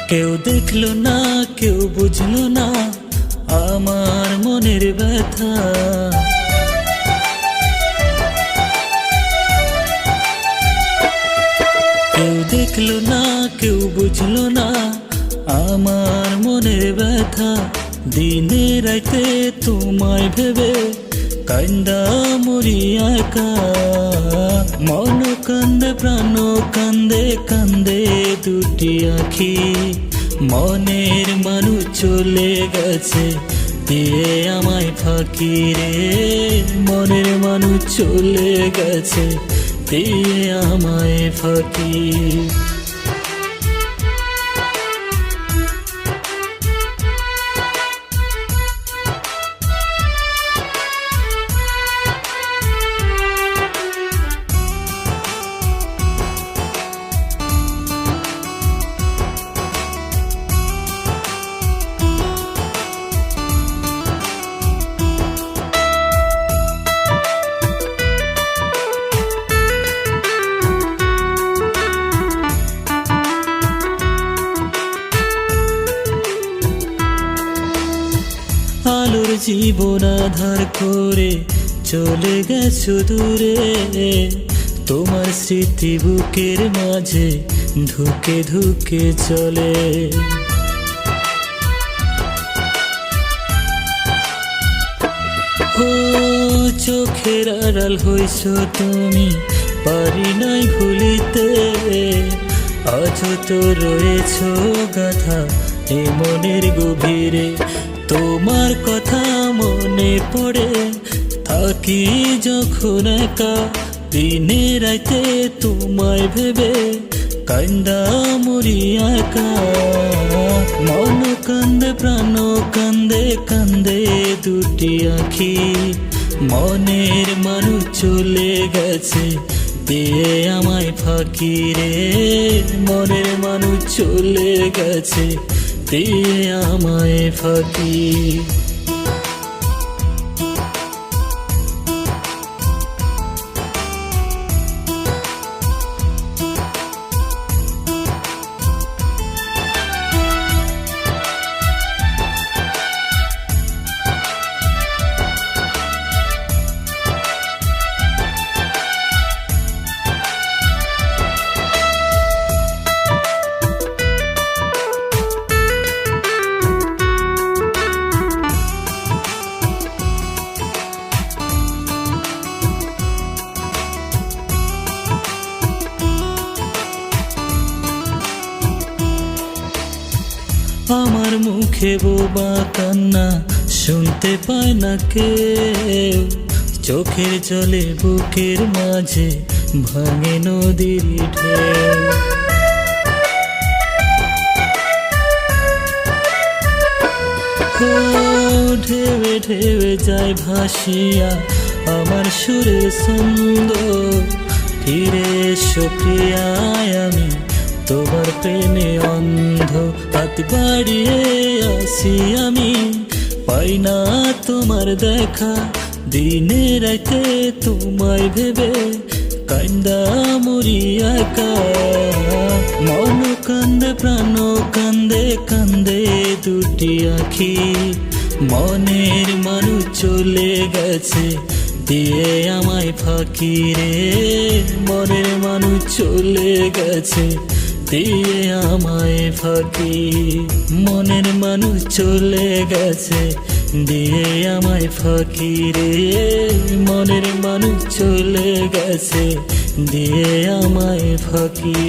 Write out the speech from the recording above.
কেউ দেখলো না, কেউ বুঝলো না আমার মনের ব্যথা। কেউ দেখলো না, কেউ বুঝলো না আমার মনের ব্যথা। দিনে রাইতে তোমায় ভেবে কান্দা মরি একা। মন কান্দে, প্রাণ কান্দে, কান্দে দুটি আখি। মনের মানুষ চলে গেছে দিয়ে আমায় ফাঁকি রে। মনের মানুষ চলে গেছে দিয়ে আমায় ফাঁকি। আলোর জীবন আধার করে চলে গেছো দূরে। তোমার স্মৃতি বুকের মাঝে ধুকে ধুকে চলে। ও চোখের আড়াল হইছো তুমি, পারি নাই ভুলিতে। আজ তো রয়েছো গাথা এ মনের গভীরে। তোমার কথা মনে পড়ে থাকি যখন একা। দিনে রাইতে তোমায় ভেবে কান্দা মরি একা। মন কান্দে, প্রাণ কান্দে, কান্দে দুটি আখি। মনের মানুষ চলে গেছে দিয়ে আমায় ফাঁকি রে। মনের মানুষ চলে গেছে দিয়ে আমায় ফাঁকি। আমার মুখে বোবা কান্না শুনতে পায় না কেউ। চোখের জলে বুকের মাঝে ভাঙে নদীর ঢেউ। ঢেউে ঢেউে যায় ভাসিয়া আমার সুরের ছন্দ। ফিরে এসো প্রিয়ায়, আমি তোমার প্রেমে অন্ধ। হাত বাড়িয়ে আসি আমি, পাই না তোমার দেখা। দিনে রাইতে তোমায় ভেবে কান্দা মরি একা। মন কান্দে, প্রাণ কান্দে, কান্দে দুটি আখি। মনের মানুষ চলে গেছে দিয়ে আমায় ফাঁকি রে। মনের মানুষ চলে গেছে দিয়ে আমায় ফাঁকি। মনের মানুষ চলে গেছে দিয়ে আমায় ফাঁকি রে। মনের মানুষ চলে গেছে দিয়ে আমায় ফাঁকি।